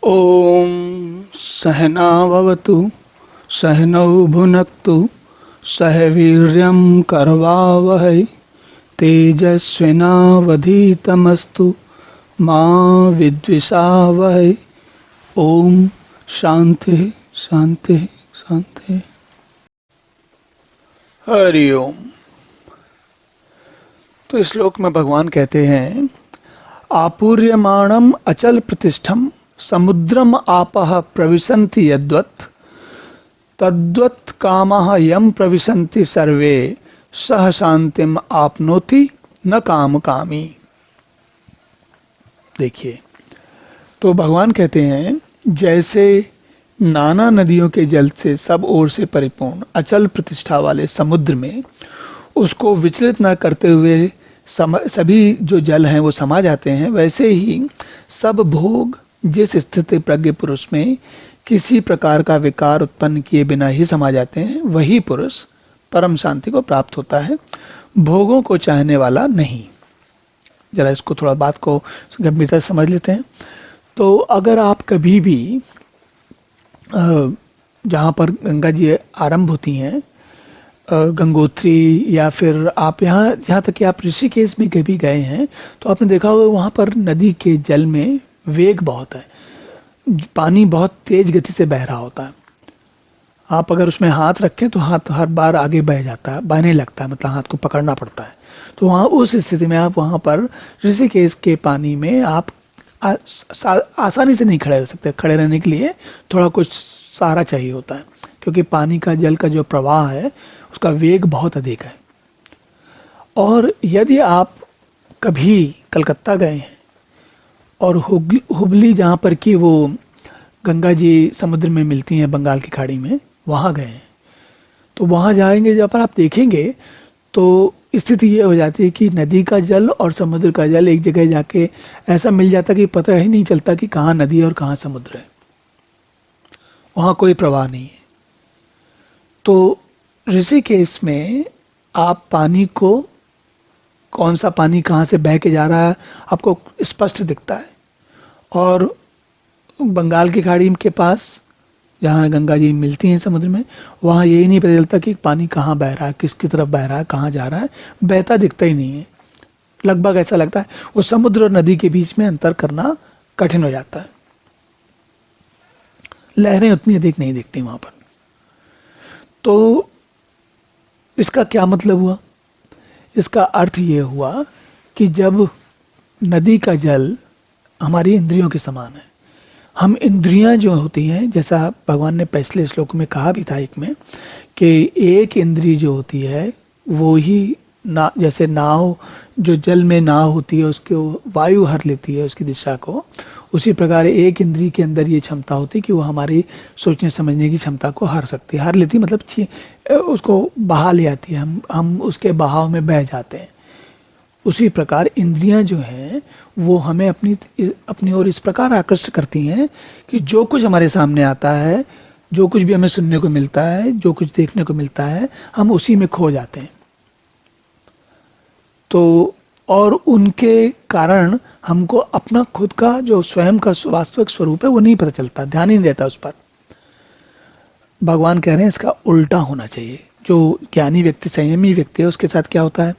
ॐ सहना भवतु सहनौ भुनक्तु सह वीर्यं करवावहै तेजस्विनावधीतमस्तु मा विद्विषावहै। ओम शांति शांति शांति। हरि ओम। तो इस श्लोक में भगवान कहते हैं, आपूर्यमाणम अचल प्रतिष्ठम समुद्रम आपः प्रविशन्ति यद्वत् तद्वत् कामः यम प्रविशन्ति सर्वे सह शांतिम आपनोति न काम कामी। देखिए, तो भगवान कहते हैं जैसे नाना नदियों के जल से सब ओर से परिपूर्ण अचल प्रतिष्ठा वाले समुद्र में उसको विचलित न करते हुए सभी जो जल हैं वो समा जाते हैं, वैसे ही सब भोग जिस स्थिति प्रज्ञ पुरुष में किसी प्रकार का विकार उत्पन्न किए बिना ही समा जाते हैं, वही पुरुष परम शांति को प्राप्त होता है, भोगों को चाहने वाला नहीं। जरा इसको थोड़ा बात को गंभीरता से समझ लेते हैं। तो अगर आप कभी भी जहाँ पर गंगा जी आरंभ होती हैं, गंगोत्री, या फिर आप यहाँ तक कि आप ऋषिकेश में कभी गए हैं तो आपने देखा होगा वहाँ पर नदी के जल में वेग बहुत है, पानी बहुत तेज गति से बह रहा होता है। आप अगर उसमें हाथ रखें तो हाथ हर बार आगे बह जाता है, बहने लगता है, मतलब हाथ को पकड़ना पड़ता है। तो वहाँ उस स्थिति में आप वहाँ पर ऋषिकेश के पानी में आप आसानी से नहीं खड़े रह सकते। खड़े रहने के लिए थोड़ा कुछ सहारा चाहिए होता है, क्योंकि पानी का जल का जो प्रवाह है उसका वेग बहुत अधिक है। और यदि आप कभी कलकत्ता गए हैं और हुबली जहाँ पर कि वो गंगा जी समुद्र में मिलती हैं बंगाल की खाड़ी में, वहाँ गए हैं, तो वहाँ जाएंगे जब पर आप देखेंगे तो स्थिति ये हो जाती है कि नदी का जल और समुद्र का जल एक जगह जाके ऐसा मिल जाता कि पता ही नहीं चलता कि कहाँ नदी और कहाँ समुद्र है। वहाँ कोई प्रवाह नहीं है। तो ऋषिकेश में आप पानी को, कौन सा पानी कहाँ से बह के जा रहा है आपको स्पष्ट दिखता है। और बंगाल की खाड़ी के पास जहाँ गंगा जी मिलती हैं समुद्र में, वहाँ यही नहीं पता चलता कि पानी कहाँ बह रहा है, किसकी तरफ बह रहा है, कहाँ जा रहा है, बहता दिखता ही नहीं है। लगभग ऐसा लगता है वो समुद्र और नदी के बीच में अंतर करना कठिन हो जाता है। लहरें उतनी अधिक नहीं दिखती वहाँ पर। तो इसका क्या मतलब हुआ? इसका अर्थ ये हुआ कि जब नदी का जल हमारी इंद्रियों के समान है, हम इंद्रियां जो होती हैं, जैसा भगवान ने पिछले श्लोक में कहा भी था एक में, कि एक इंद्री जो होती है वो ही जैसे नाव, जो जल में नाव होती है उसके वायु हर लेती है उसकी दिशा को, उसी प्रकार एक इंद्री के अंदर ये क्षमता होती है कि वो हमारी सोचने समझने की क्षमता को हर सकती है। हर लेती मतलब उसको बहा ले आती है, हम उसके बहाव में बह जाते हैं। उसी प्रकार इंद्रियां जो हैं वो हमें अपनी ओर इस प्रकार आकृष्ट करती हैं कि जो कुछ हमारे सामने आता है, जो कुछ भी हमें सुनने को मिलता है, जो कुछ देखने को मिलता है, हम उसी में खो जाते हैं। तो और उनके कारण हमको अपना खुद का जो स्वयं का वास्तविक स्वरूप है वो नहीं पता चलता, ध्यान ही नहीं देता उस पर। भगवान कह रहे हैं इसका उल्टा होना चाहिए। जो ज्ञानी व्यक्ति, संयमी व्यक्ति है, उसके साथ क्या होता है,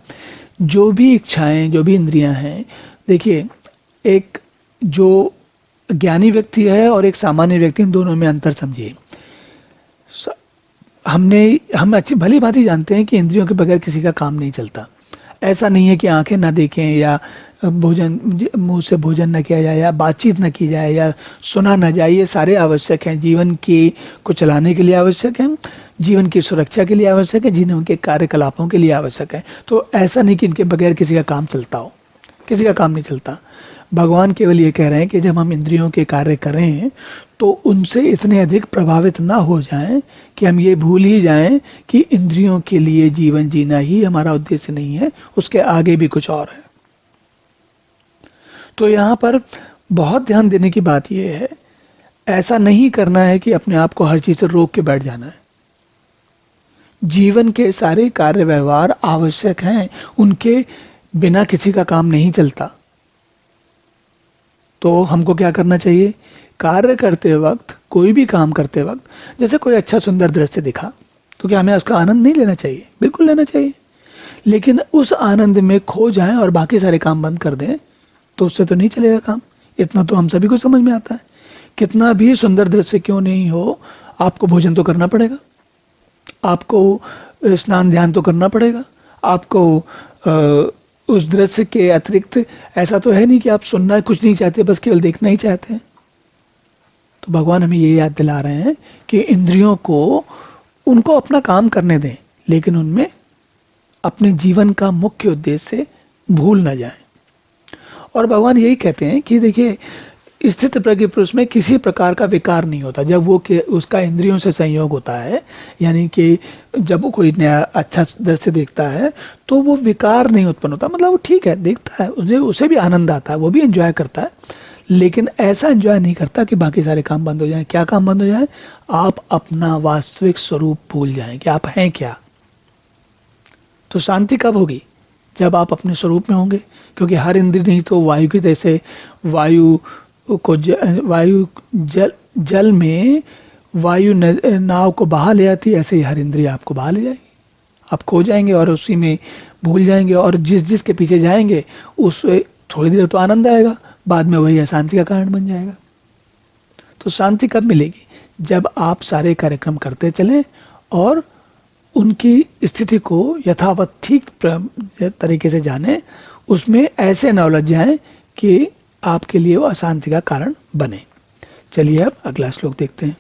जो भी इच्छाएं, जो भी इंद्रियां हैं, देखिए एक जो ज्ञानी व्यक्ति है और एक सामान्य व्यक्ति, इन दोनों में अंतर समझिए। हम अच्छी भली बात ही जानते हैं कि इंद्रियों के बगैर किसी का काम नहीं चलता। ऐसा नहीं है कि आंखें ना देखें, या भोजन, मुंह से भोजन न किया जाए, या बातचीत न की जाए, या सुना न जाए, ये सारे आवश्यक हैं, जीवन को चलाने के लिए आवश्यक हैं, जीवन की सुरक्षा के लिए आवश्यक है, जीवन के कार्यकलापों के लिए आवश्यक है। तो ऐसा नहीं कि इनके बगैर किसी का काम चलता हो, किसी का काम नहीं चलता। भगवान केवल ये कह रहे हैं कि जब हम इंद्रियों के कार्य करें तो उनसे इतने अधिक प्रभावित ना हो जाएं कि हम ये भूल ही जाएं कि इंद्रियों के लिए जीवन जीना ही हमारा उद्देश्य नहीं है, उसके आगे भी कुछ और है। तो यहाँ पर बहुत ध्यान देने की बात यह है, ऐसा नहीं करना है कि अपने आप को हर चीज से रोक के बैठ जाना है। जीवन के सारे कार्य व्यवहार आवश्यक हैं, उनके बिना किसी का काम नहीं चलता। तो हमको क्या करना चाहिए कार्य करते वक्त, कोई भी काम करते वक्त, जैसे कोई अच्छा सुंदर दृश्य दिखा तो क्या हमें उसका आनंद नहीं लेना चाहिए? बिल्कुल लेना चाहिए। लेकिन उस आनंद में खो जाएं और बाकी सारे काम बंद कर दें तो उससे तो नहीं चलेगा काम। इतना तो हम सभी को समझ में आता है। कितना भी सुंदर दृश्य क्यों नहीं हो, आपको भोजन तो करना पड़ेगा, आपको स्नान ध्यान तो करना पड़ेगा, आपको उस दृश्य के अतिरिक्त ऐसा तो है नहीं कि आप सुनना कुछ नहीं चाहते, बस केवल देखना ही चाहते हैं। तो भगवान हमें ये याद दिला रहे हैं कि इंद्रियों को उनको अपना काम करने दें, लेकिन उनमें अपने जीवन का मुख्य उद्देश्य भूल ना जाएं। और भगवान यही कहते हैं कि देखिए, स्थित प्रज्ञ पुरुष में किसी प्रकार का विकार नहीं होता जब वो उसका इंद्रियों से संयोग होता है, यानी कि जब वो कोई नया अच्छा दृश्य देखता है तो वो विकार नहीं उत्पन्न होता। मतलब वो ठीक है, देखता है, उसे भी आनंद आता है, वो भी एंजॉय करता है, लेकिन ऐसा एंजॉय नहीं करता कि बाकी सारे काम बंद हो जाएं। क्या काम बंद हो जाए? आप अपना वास्तविक स्वरूप भूल जाएं कि आप हैं क्या। तो शांति कब होगी? जब आप अपने स्वरूप में होंगे, क्योंकि हर इंद्रिय नहीं तो वायु की जैसे वायु को जल में वायु नाव को बहा ले आती है, ऐसे ही हर इंद्रिय आपको बहा ले जाएगी। आप खो जाएंगे और उसी में भूल जाएंगे, और जिस के पीछे जाएंगे उससे थोड़ी देर तो आनंद आएगा, बाद में वही अशांति का कारण बन जाएगा। तो शांति कब मिलेगी? जब आप सारे कार्यक्रम करते चलें और उनकी स्थिति को यथावत ठीक तरीके से जाने, उसमें ऐसे न उलझ जाएं कि आपके लिए वो अशांति का कारण बने। चलिए अब अगला श्लोक देखते हैं।